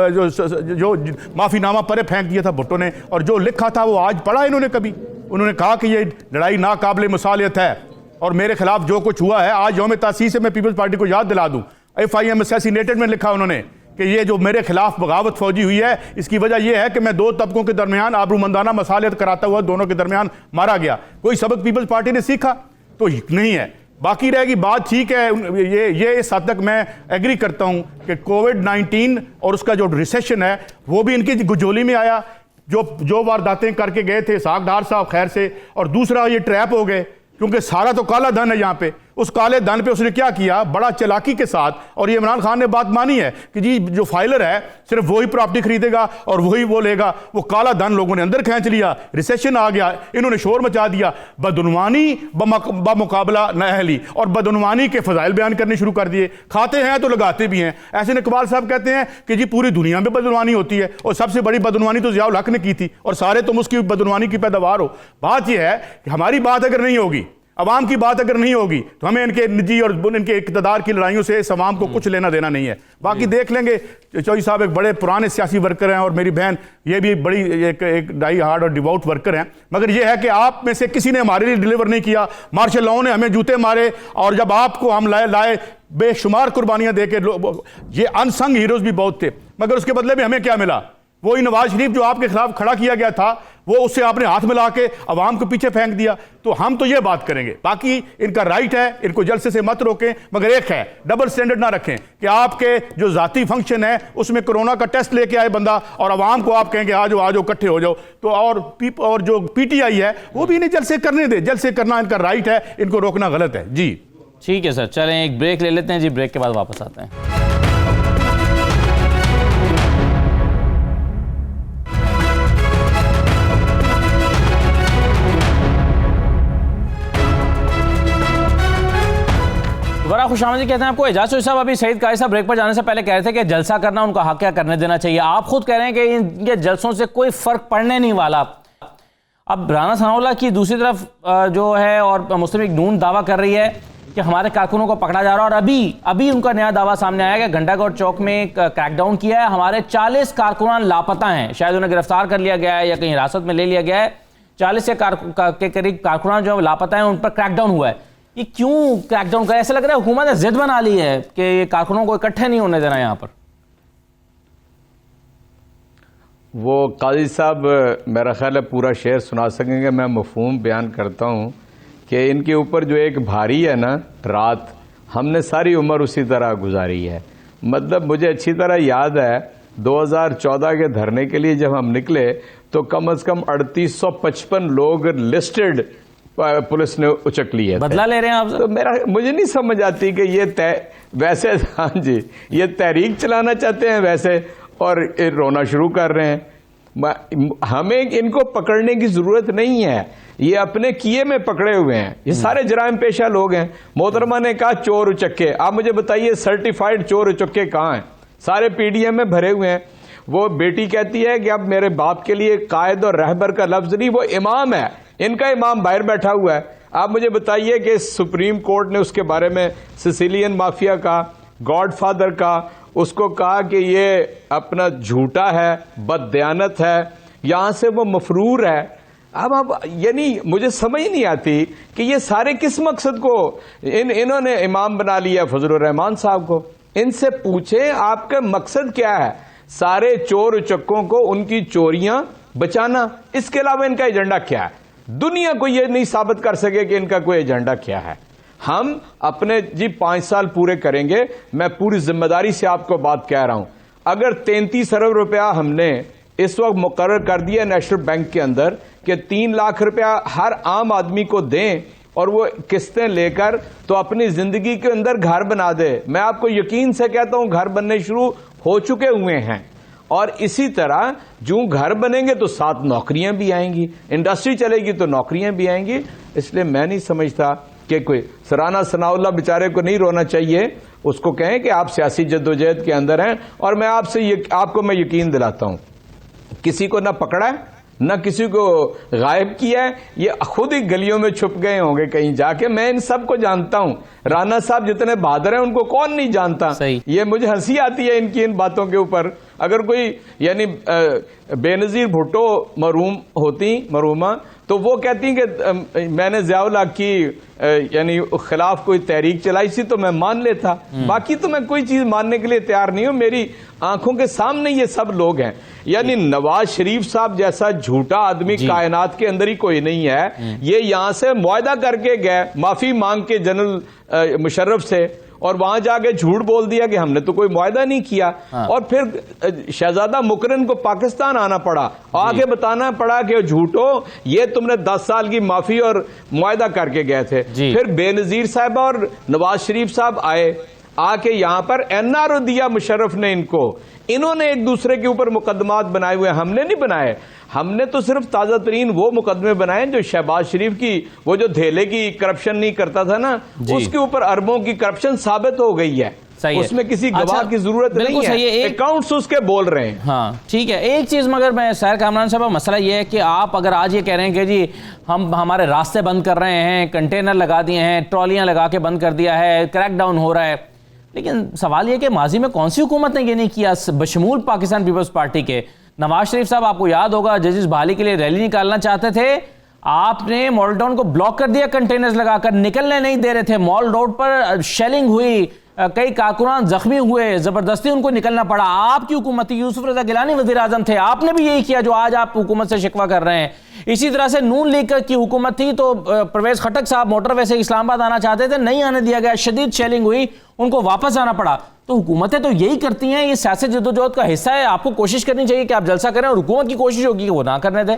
جو معافی نامہ پرے پھینک دیا تھا بھٹو نے, اور جو لکھا تھا وہ آج پڑھا انہوں نے کبھی. انہوں نے کہا کہ یہ لڑائی ناقابل مصالحت ہے اور میرے خلاف جو کچھ ہوا ہے. آج یوم تاسیس سے میں پیپلز پارٹی کو یاد دلا دوں, FIM اسیسینیٹڈ میں لکھا انہوں نے کہ یہ جو میرے خلاف بغاوت فوجی ہوئی ہے اس کی وجہ یہ ہے کہ میں دو طبقوں کے درمیان آبرومندانہ مصالحت کراتا ہوا دونوں کے درمیان مارا گیا. کوئی سبق پیپلز پارٹی نے سیکھا تو نہیں ہے. باقی رہے گی بات, ٹھیک ہے یہ اس حد تک میں ایگری کرتا ہوں کہ کووڈ-19 اور اس کا جو ریسیشن ہے وہ بھی ان کی گجولی میں آیا, جو وارداتیں کر کے گئے تھے اسحاق ڈار صاحب خیر سے, اور دوسرا یہ ٹریپ ہو گئے کیونکہ سارا تو کالا دھن ہے یہاں پہ. اس کالے دھن پہ اس نے کیا کیا, بڑا چلاکی کے ساتھ, اور یہ عمران خان نے بات مانی ہے کہ جی جو فائلر ہے صرف وہی پراپرٹی خریدے گا اور وہی وہ لے گا. وہ کالا دھن لوگوں نے اندر کھینچ لیا, ریسیشن آ گیا, انہوں نے شور مچا دیا, بدعنوانی بمقابلہ نااہلی اور بدعنوانی کے فضائل بیان کرنے شروع کر دیے. کھاتے ہیں تو لگاتے بھی ہیں. احسن اقبال صاحب کہتے ہیں کہ جی پوری دنیا میں بدعنوانی ہوتی ہے اور سب سے بڑی بدعنوانی تو ضیاء الحق نے کی تھی, اور سارے تم اس کی بدعنوانی کی پیداوار ہو. بات یہ ہے کہ ہماری بات اگر نہیں ہوگی, عوام کی بات اگر نہیں ہوگی, تو ہمیں ان کے نجی اور ان کے اقتدار کی لڑائیوں سے اس عوام کو کچھ لینا دینا نہیں ہے. باقی دیکھ لیں گے. چودھری صاحب ایک بڑے پرانے سیاسی ورکر ہیں اور میری بہن یہ بھی بڑی ایک ڈائی ہارڈ اور ڈیوٹ ورکر ہیں, مگر یہ ہے کہ آپ میں سے کسی نے ہمارے لیے ڈیلیور نہیں کیا. مارشل لاؤ نے ہمیں جوتے مارے, اور جب آپ کو ہم لائے بے شمار قربانیاں دے کے, یہ ان سنگ ہیروز بھی بہت تھے, مگر اس کے بدلے میں ہمیں کیا ملا؟ وہی نواز شریف جو آپ کے خلاف کھڑا کیا گیا تھا, وہ اس سے آپ نے ہاتھ ملا کے عوام کو پیچھے پھینک دیا. تو ہم تو یہ بات کریں گے, باقی ان کا رائٹ ہے, ان کو جلسے سے مت روکیں, مگر ایک ہے ڈبل سٹینڈرڈ نہ رکھیں کہ آپ کے جو ذاتی فنکشن ہے اس میں کرونا کا ٹیسٹ لے کے آئے بندہ اور عوام کو آپ کہیں گے آ جاؤ اکٹھے ہو جاؤ. تو اور جو PTI ہے وہ بھی انہیں جلسے کرنے دے, جلسے کرنا ان کا رائٹ ہے, ان کو روکنا غلط ہے. جی ٹھیک ہے سر, چلیں ایک بریک لے لیتے ہیں جی, بریک کے بعد واپس آتے ہیں. بڑا خوش آمدید کہتے ہیں آپ کو اعجاز چودھری صاحب. ابھی سعید قائد صاحب بریک پر جانے سے پہلے کہہ رہے تھے کہ جلسہ کرنا ان کا حق ہے, کرنے دینا چاہیے. آپ خود کہہ رہے ہیں کہ ان کے جلسوں سے کوئی فرق پڑنے نہیں والا. اب رانا ثناء اللہ کی دوسری طرف جو ہے اور مسلم لیگ نون دعویٰ کر رہی ہے کہ ہمارے کارکنوں کو پکڑا جا رہا ہے, اور ابھی ان کا نیا دعویٰ سامنے آیا کہ گھنٹہ گور چوک میں کریک ڈاؤن کیا ہے, ہمارے 40 کارکنان لاپتہ ہیں, شاید انہیں گرفتار کر لیا گیا ہے یا کہیں حراست میں لے لیا گیا ہے. 40 کے قریب کارکنان جو لاپتہ ہیں ان پر کریک ڈاؤن ہوا ہے. یہ کیوں کریک ڈاؤن کرا؟ ایسا لگ رہا ہے حکومت نے ضد بنا لی ہے کہ یہ کارکنوں کو اکٹھے نہیں ہونے دینا یہاں پر. وہ قاضی صاحب میرا خیال ہے پورا شعر سنا سکیں گے, میں مفہوم بیان کرتا ہوں کہ ان کے اوپر جو ایک بھاری ہے نا رات, ہم نے ساری عمر اسی طرح گزاری ہے. مطلب مجھے اچھی طرح یاد ہے 2014 کے دھرنے کے لیے جب ہم نکلے تو کم از کم 3855 لوگ لسٹڈ پولیس نے اچک لی ہے. بدلہ لے رہے ہیں آپ؟ تو مجھے نہیں سمجھ آتی کہ یہ ویسے ہاں جی یہ تحریک چلانا چاہتے ہیں ویسے اور رونا شروع کر رہے ہیں. ہمیں ان کو پکڑنے کی ضرورت نہیں ہے, یہ اپنے کیے میں پکڑے ہوئے ہیں, یہ سارے جرائم پیشہ لوگ ہیں. محترمہ نے کہا چور اچکے, آپ مجھے بتائیے سرٹیفائیڈ چور اچکے کہاں ہیں؟ سارے PDM میں بھرے ہوئے ہیں. وہ بیٹی کہتی ہے کہ اب میرے باپ کے لیے قائد اور رہبر کا لفظ نہیں, وہ امام ہے, ان کا امام باہر بیٹھا ہوا ہے. آپ مجھے بتائیے کہ سپریم کورٹ نے اس کے بارے میں سسیلین مافیا کا, گاڈ فادر کا, اس کو کہا کہ یہ اپنا جھوٹا ہے, بد دیانت ہے, یہاں سے وہ مفرور ہے. اب یعنی مجھے سمجھ نہیں آتی کہ یہ سارے کس مقصد کو انہوں نے امام بنا لیا فضل الرحمان صاحب کو. ان سے پوچھیں آپ کا مقصد کیا ہے؟ سارے چور اچکوں کو ان کی چوریاں بچانا, اس کے علاوہ ان کا ایجنڈا کیا ہے؟ دنیا کو یہ نہیں ثابت کر سکے کہ ان کا کوئی ایجنڈا کیا ہے. ہم اپنے 5 سال پورے کریں گے. میں پوری ذمہ داری سے آپ کو بات کہہ رہا ہوں, اگر 33 ارب روپیہ ہم نے اس وقت مقرر کر دیا نیشنل بینک کے اندر کہ 3 لاکھ روپیہ ہر عام آدمی کو دیں اور وہ قسطیں لے کر تو اپنی زندگی کے اندر گھر بنا دے, میں آپ کو یقین سے کہتا ہوں گھر بننے شروع ہو چکے ہوئے ہیں. اور اسی طرح جو گھر بنیں گے تو ساتھ نوکریاں بھی آئیں گی, انڈسٹری چلے گی تو نوکریاں بھی آئیں گی. اس لیے میں نہیں سمجھتا کہ کوئی سرانا ثناء اللہ بیچارے کو نہیں رونا چاہیے, اس کو کہیں کہ آپ سیاسی جدوجہد کے اندر ہیں. اور میں آپ کو میں یقین دلاتا ہوں, کسی کو نہ پکڑا ہے نہ کسی کو غائب کیا ہے, یہ خود ہی گلیوں میں چھپ گئے ہوں گے کہیں جا کے. میں ان سب کو جانتا ہوں, رانا صاحب جتنے بہادر ہیں ان کو کون نہیں جانتا. یہ مجھے ہنسی آتی ہے ان کی ان باتوں کے اوپر. اگر کوئی یعنی بے نظیر بھٹو مرحومہ تو وہ کہتی ہیں کہ میں نے ضیاء الحق کی یعنی خلاف کوئی تحریک چلائی تھی تو میں مان لیتا, باقی تو میں کوئی چیز ماننے کے لیے تیار نہیں ہوں. میری آنکھوں کے سامنے یہ سب لوگ ہیں. یعنی نواز شریف صاحب جیسا جھوٹا آدمی کائنات کے اندر ہی کوئی نہیں ہے. یہ یہاں سے معاہدہ کر کے گئے معافی مانگ کے جنرل مشرف سے, اور وہاں جا کے جھوٹ بول دیا کہ ہم نے تو کوئی معاہدہ نہیں کیا. اور پھر شہزادہ مکرن کو پاکستان آنا پڑا, آگے بتانا پڑا کہ جھوٹو یہ تم نے 10 سال کی معافی اور معاہدہ کر کے گئے تھے. پھر بے نظیر صاحب اور نواز شریف صاحب آئے, آ کے یہاں پر NRO دیا مشرف نے ان کو. انہوں نے ایک دوسرے کے اوپر مقدمات بنائے ہوئے, ہم نے نہیں بنائے. ہم نے تو صرف تازہ ترین وہ مقدمے بنائے جو شہباز شریف کی وہ جو دھیلے کی کرپشن نہیں کرتا تھا نا, اس کے اوپر اربوں کی کرپشن ثابت ہو گئی ہے. اس میں کسی گواہ کی ضرورت نہیں ہے, اکاؤنٹس اس کے بول رہے ہیں. ہاں ٹھیک ہے. ایک چیز مگر میں سیر کامران صاحب, مسئلہ یہ ہے کہ آپ اگر آج یہ کہہ رہے ہیں کہ جی ہم ہمارے راستے بند کر رہے ہیں, کنٹینر لگا دیے ہیں, ٹرالیاں لگا کے بند کر دیا ہے, کریک ڈاؤن ہو رہا ہے, لیکن سوال یہ کہ ماضی میں کون سی حکومت نے یہ نہیں کیا بشمول پاکستان پیپلز پارٹی کے؟ نواز شریف صاحب آپ کو یاد ہوگا ججز بحالی کے لیے ریلی نکالنا چاہتے تھے, آپ نے مال ٹاؤن کو بلاک کر دیا, کنٹینرز لگا کر نکلنے نہیں دے رہے تھے, مال روڈ پر شیلنگ ہوئی, کئی کارکنان زخمی ہوئے, زبردستی ان کو نکلنا پڑا. آپ کی حکومت تھی, یوسف رضا گیلانی وزیر اعظم تھے, آپ نے بھی یہی کیا جو آج آپ حکومت سے شکوہ کر رہے ہیں. اسی طرح سے نون لیگ کی حکومت تھی تو پرویز خٹک صاحب موٹر وے سے اسلام آباد آنا چاہتے تھے, نہیں آنے دیا گیا, شدید شیلنگ ہوئی, ان کو واپس آنا پڑا. تو حکومتیں تو یہی کرتی ہیں, یہ سیاسی جدوجہد کا حصہ ہے. آپ کو کوشش کرنی چاہیے کہ آپ جلسہ کریں, اور حکومت کی کوشش ہوگی کہ وہ نہ کرنے دیں.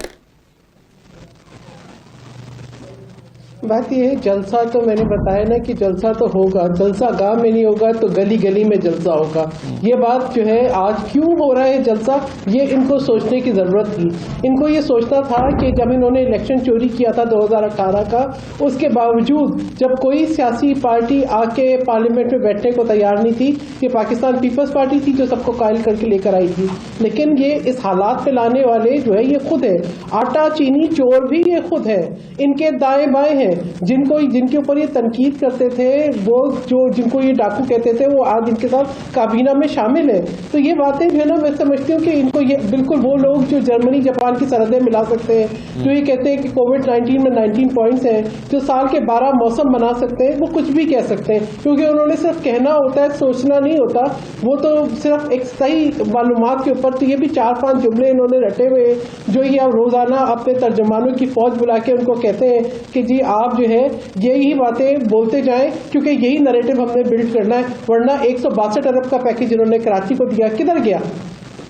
بات یہ ہے, جلسہ تو میں نے بتایا نا کہ جلسہ تو ہوگا, جلسہ گاہ میں نہیں ہوگا تو گلی گلی میں جلسہ ہوگا. یہ بات جو ہے آج کیوں ہو رہا ہے جلسہ, یہ ان کو سوچنے کی ضرورت تھی. ان کو یہ سوچنا تھا کہ جب انہوں نے الیکشن چوری کیا تھا 2018 کا, اس کے باوجود جب کوئی سیاسی پارٹی آ کے پارلیمنٹ میں بیٹھنے کو تیار نہیں تھی, یہ پاکستان پیپلز پارٹی تھی جو سب کو قائل کر کے لے کر آئی تھی. لیکن یہ اس حالات پہ لانے والے جو ہے یہ خود ہے, آٹا چینی چور بھی یہ خود ہے, ان کے دائیں بائیں ہیں. جن کے اوپر یہ تنقید کرتے تھے, وہ جو جن کو یہ ڈاکو کہتے تھے, وہ آج ان کے ساتھ کابینہ میں شامل ہیں. تو یہ باتیں جو ہے نا, میں سمجھتی ہوں کہ ان کو یہ بالکل وہ لوگ جو جرمنی جاپان کی سرحدیں ملا سکتے ہیں, جو یہ کہتے ہیں کہ کووڈ-19 میں 19 پوائنٹس ہیں, جو سال کے 12 موسم بنا سکتے ہیں, وہ کچھ بھی کہہ سکتے ہیں, کیونکہ انہوں نے صرف کہنا ہوتا ہے, سوچنا نہیں ہوتا. وہ تو صرف ایک صحیح معلومات کے اوپر, تو یہ بھی 4-5 جملے انہوں نے رٹے ہوئے جو یہ روزانہ اپنے ترجمانوں کی فوج بلا کے ان کو کہتے ہیں کہ جی آپ جو ہے یہی باتیں بولتے جائیں, کیونکہ یہی نریٹو ہم نے بلڈ کرنا ہے. ورنہ 162 ارب کا پیکج انہوں نے کراچی کو دیا, کدھر گیا؟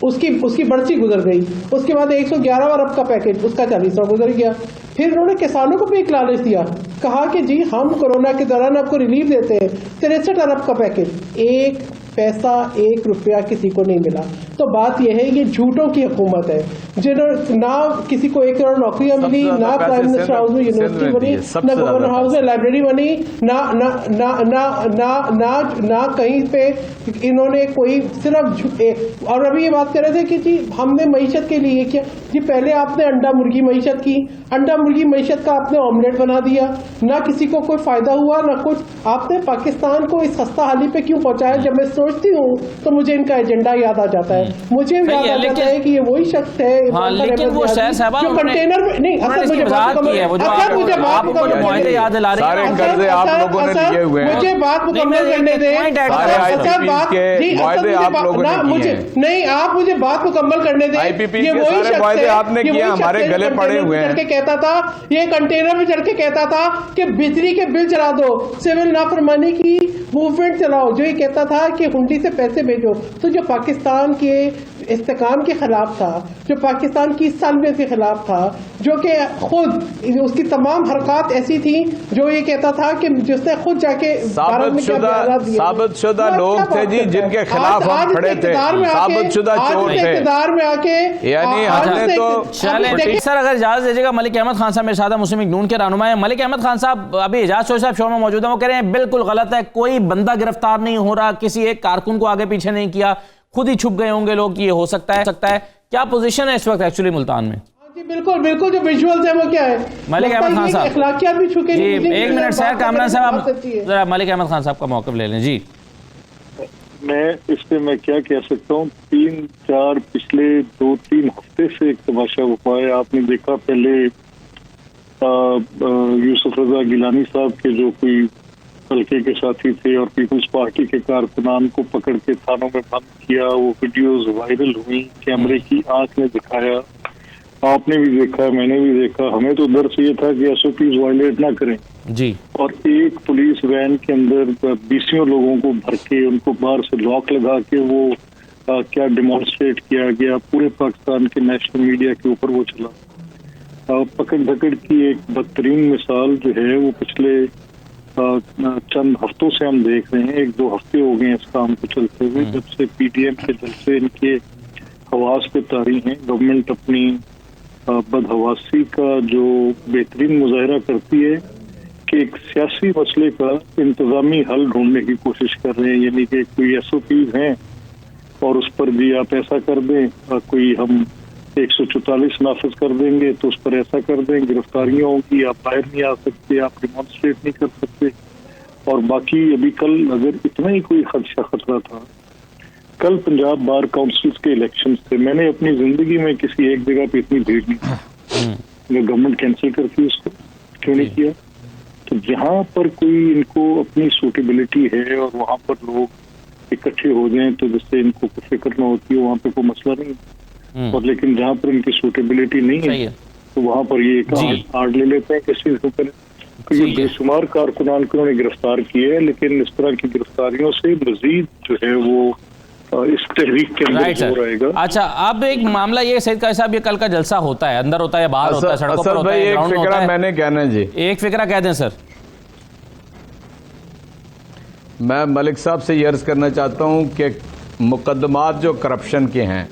اس کی برسی گزر گئی. اس کے بعد 111 ارب کا پیکج, اس کا 40واں گزر گیا. پھر انہوں نے کسانوں کو بھی ایک لالچ دیا, کہا کہ جی ہم کورونا کے دوران آپ کو ریلیف دیتے ہیں, 63 ارب کا پیکج, 1 پیسہ 1 روپیہ کسی کو نہیں ملا. تو بات یہ ہے, یہ جھوٹوں کی حکومت ہے, جنہوں نہ کسی کو 1 کروڑ نوکریاں ملی, نہ پرائم منسٹر ہاؤس میں یونیورسٹی بنی, نہ گورنر ہاؤس میں لائبریری بنی, نہ کہیں پہ انہوں نے کوئی صرف. اور ابھی یہ بات کر رہے تھے کہ جی ہم نے معیشت کے لیے کیا. جی پہلے آپ نے انڈا مرغی معیشت کی, انڈا مرغی معیشت کا آپ نے آملیٹ بنا دیا, نہ کسی کو کوئی فائدہ ہوا نہ کچھ. آپ نے پاکستان کو اس خستہ حالی پہ کیوں پہنچایا؟ جب میں سوچتی ہوں تو مجھے ان کا ایجنڈا یاد آ جاتا ہے, مجھے یاد آ جاتا ہے کہ یہ وہی شخص ہے جو کنٹینر میں نہیں. مجھے بات مکمل کرنے دیں. نہیں, آپ مجھے بات مکمل کرنے دیں. یہ وہی شخص ہے آپ نے کیا ہمارے گلے پڑے ہوئے ہیں, کہتا تھا یہ کنٹینر میں چڑھ کے کہتا تھا کہ بجلی کے بل چلا دو, سول نافرمانی کی موومنٹ چلاؤ, جو یہ کہتا تھا کہ ہنڈی سے پیسے بھیجو. تو جو پاکستان کے استحکام کے خلاف تھا، جو پاکستان کی سالمیت کے خلاف تھا، جو کہ خود اس کی تمام حرکات ایسی تھیں جو یہ کہتا تھا کہ جس نے خود جا کے ثابت شدہ لوگ تھے جی جن کے خلاف ہم کھڑے تھے، ثابت شدہ چور تھے، اقتدار میں آ کے یعنی ہم نے تو سر اگر اجازت دیجیے گا، ملک احمد خان صاحب میرے ساتھ مسلم لیگ نون کے رہنما ہیں۔ ملک احمد خان صاحب ابھی اعجاز چوہدری صاحب شو میں موجود ہیں، وہ کہہ رہے ہیں بالکل غلط ہے، کوئی بندہ گرفتار نہیں ہو رہا، کسی ایک کارکن کو آگے پیچھے نہیں کیا، خود ہی چھپ گئے ہوں گے لوگ، یہ ہو سکتا ہے۔ کیا پوزیشن ہے اس وقت ایکچولی ملتان میں؟ بالکل بالکل، جو ویژولز ہیں وہ کیا ہے؟ ملک احمد خان صاحب اخلاقیات بھی چھکے جی، ایک منٹ سیر کامران صاحب ذرا ملک احمد خان صاحب کا موقف لے لیں جی۔ میں اس پہ میں کیا کہہ سکتا ہوں، 3-4 پچھلے 2-3 ہفتے سے ایک تماشا ہوا ہے۔ آپ نے دیکھا پہلے یوسف رضا گیلانی صاحب کے جو کوئی حلقے کے ساتھی تھے اور پیپلز پارٹی کے کارکنان کو پکڑ کے تھانوں میں بند کیا، وہ ویڈیوز وائرل ہوئی، کیمرے کی آنکھ نے دکھایا، آپ نے بھی دیکھا، میں نے بھی دیکھا۔ ہمیں تو ڈر سے یہ تھا کہ ایس او پیز وائلیٹ نہ کریں جی، اور ایک پولیس وین کے اندر 20 لوگوں کو بھر کے ان کو باہر سے لاک لگا کے وہ کیا ڈیمانسٹریٹ کیا گیا، پورے پاکستان کے نیشنل میڈیا کے اوپر وہ چلا۔ پکڑ دھکڑ کی ایک بدترین مثال جو ہے وہ پچھلے چند ہفتوں سے ہم دیکھ رہے ہیں، 1-2 ہفتے ہو گئے اس کام کو چلتے ہوئے، جب سے پی ڈی ایم کے جلسے ان کے حواس پہ طاری ہیں۔ گورنمنٹ اپنی بدحواسی کا جو بہترین مظاہرہ کرتی ہے کہ ایک سیاسی مسئلے کا انتظامی حل ڈھونڈنے کی کوشش کر رہے ہیں، یعنی کہ کوئی ایس او پیز ہیں اور اس پر بھی آپ ایسا کر دیں، کوئی ہم 144 نافذ کر دیں گے تو اس پر ایسا کر دیں، گرفتاریاں ہوں گی، آپ باہر نہیں آ سکتے، آپ ڈیمانسٹریٹ نہیں کر سکتے۔ اور باقی ابھی کل اگر اتنا ہی کوئی خطرہ تھا، کل پنجاب بار کاؤنسلز کے الیکشنز تھے، میں نے اپنی زندگی میں کسی ایک جگہ پہ اتنی بھیڑ نہیں تھی، گورنمنٹ کینسل کرتی اس کو، کیوں نہیں کیا؟ تو جہاں پر کوئی ان کو اپنی سوٹیبلٹی ہے اور وہاں پر لوگ اکٹھے ہو جائیں تو جس سے ان کو کوئی فکر نہ ہوتی ہے، وہاں پہ کوئی مسئلہ نہیں ہے۔ اور لیکن جہاں پر ان کی سوٹیبلٹی نہیں ہے تو وہاں پر یہ آڑ لے لیتے ہیں کس چیز کو کریں۔ یہ بے شمار کارکنان کو انہوں نے گرفتار کیے ہیں، لیکن اس طرح کی گرفتاریوں سے مزید جو ہے وہ اس تحریک کے اندر ہو رہے گا۔ اچھا، اب ایک معاملہ یہ سید قاضی صاحب، یہ کل کا جلسہ ہوتا ہے، اندر ہوتا ہے، باہر ہوتا ہے، سڑکوں پر ہوتا ہے، ایک فکرہ میں نے کہنا جی، ایک فکرہ کہہ دیں سر۔ میں ملک صاحب سے یہ عرض کرنا چاہتا ہوں کہ مقدمات جو کرپشن کے ہیں،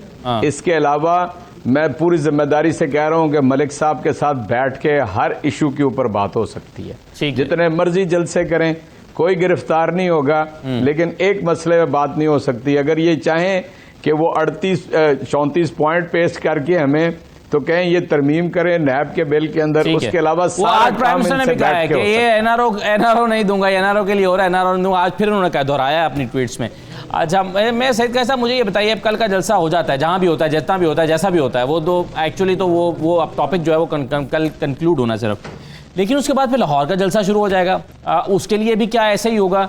اس کے علاوہ میں پوری ذمہ داری سے کہہ رہا ہوں کہ ملک صاحب کے ساتھ بیٹھ کے ہر ایشو کے اوپر بات ہو سکتی ہے، جتنے مرضی جلسے کریں، کوئی گرفتار نہیں ہوگا، لیکن ایک مسئلے میں بات نہیں ہو سکتی۔ اگر یہ چاہیں کہ وہ 34 پوائنٹ پیش کر کے ہمیں تو کہیں یہ ترمیم کریں نیب کے بل کے اندر، اس کے علاوہ سارا کام ان سے بیٹھ کے ہو سکتا ہے۔ یہ این آر او نہیں دوں گا، این آر او کے لیے ہو رہا ہے، این آر او نہیں دوں گا، آج پھر انہوں نے دہرایا اپنی ٹویٹس میں۔ اچھا، میں سید قاضی صاحب مجھے یہ بتائیے، اب کل کا جلسہ ہو جاتا ہے، جہاں بھی ہوتا ہے، جتنا بھی ہوتا ہے، جیسا بھی ہوتا ہے، وہ تو ایکچولی تو وہ اب ٹاپک جو ہے وہ کل کنکلوڈ ہونا صرف، لیکن اس کے بعد پھر لاہور کا جلسہ شروع ہو جائے گا، اس کے لیے بھی کیا ایسے ہی ہوگا؟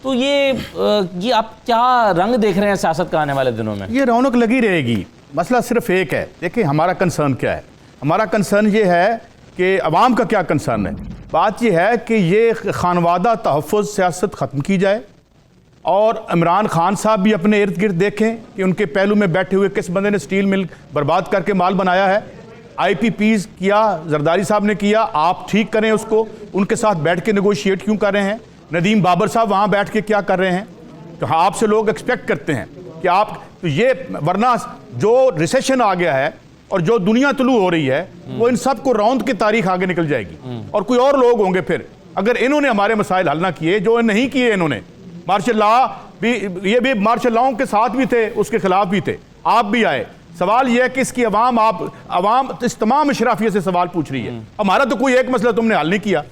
تو یہ آپ کیا رنگ دیکھ رہے ہیں سیاست کا آنے والے دنوں میں؟ یہ رونق لگی رہے گی، مسئلہ صرف ایک ہے۔ دیکھیں ہمارا کنسرن کیا ہے، ہمارا کنسرن یہ ہے کہ عوام کا کیا کنسرن ہے۔ بات یہ ہے کہ یہ خانوادہ تحفظ سیاست ختم کی جائے، اور عمران خان صاحب بھی اپنے ارد گرد دیکھیں کہ ان کے پہلو میں بیٹھے ہوئے کس بندے نے سٹیل مل برباد کر کے مال بنایا ہے۔ آئی پی پیز کیا، زرداری صاحب نے کیا، آپ ٹھیک کریں اس کو، ان کے ساتھ بیٹھ کے نیگوشیٹ کیوں کر رہے ہیں؟ ندیم بابر صاحب وہاں بیٹھ کے کیا کر رہے ہیں؟ تو آپ سے لوگ ایکسپیکٹ کرتے ہیں کہ آپ تو یہ، ورنہ جو ریسیشن آ گیا ہے اور جو دنیا طلوع ہو رہی ہے وہ ان سب کو روند کی تاریخ آگے نکل جائے گی، اور کوئی اور لوگ ہوں گے پھر، اگر انہوں نے ہمارے مسائل حل نہ کیے، جو نہیں کیے انہوں نے، مارشل لا بھی، یہ بھی مارشل لاؤں کے ساتھ بھی تھے، اس کے خلاف بھی تھے، آپ بھی آئے۔ سوال یہ ہے کہ اس کی عوام اس تمام اشرافیہ سے سوال پوچھ رہی ہے، ہمارا تو کوئی ایک مسئلہ تم نے حل نہیں کیا،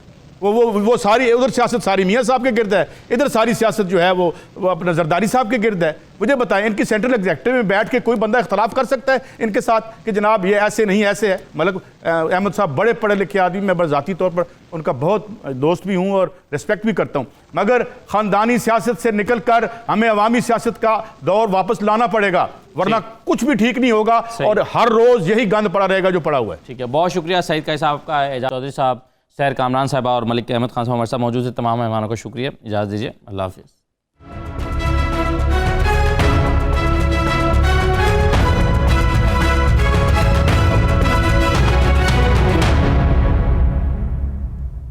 وہ ساری ادھر سیاست ساری میاں صاحب کے گرد ہے، ادھر ساری سیاست جو ہے وہ اپنا زرداری صاحب کے گرد ہے۔ مجھے بتائیں، ان کی سینٹرل ایگزیکٹو میں بیٹھ کے کوئی بندہ اختلاف کر سکتا ہے ان کے ساتھ کہ جناب یہ ایسے نہیں ایسے ہے؟ ملک احمد صاحب بڑے پڑھے لکھے آدمی، میں ذاتی طور پر ان کا بہت دوست بھی ہوں اور ریسپیکٹ بھی کرتا ہوں، مگر خاندانی سیاست سے نکل کر ہمیں عوامی سیاست کا دور واپس لانا پڑے گا، ورنہ کچھ بھی ٹھیک نہیں ہوگا اور ہر روز یہی گند پڑا رہے گا جو پڑا ہوا ہے۔ ٹھیک ہے، بہت شکریہ سید قاضی صاحب کا، اعجاز چودھری صاحب، سیر کامران صاحبہ اور ملک احمد خان صاحب ہمارے ساتھ موجود ہیں، تمام مہمانوں کو شکریہ، اجازت دیجیے، اللہ حافظ۔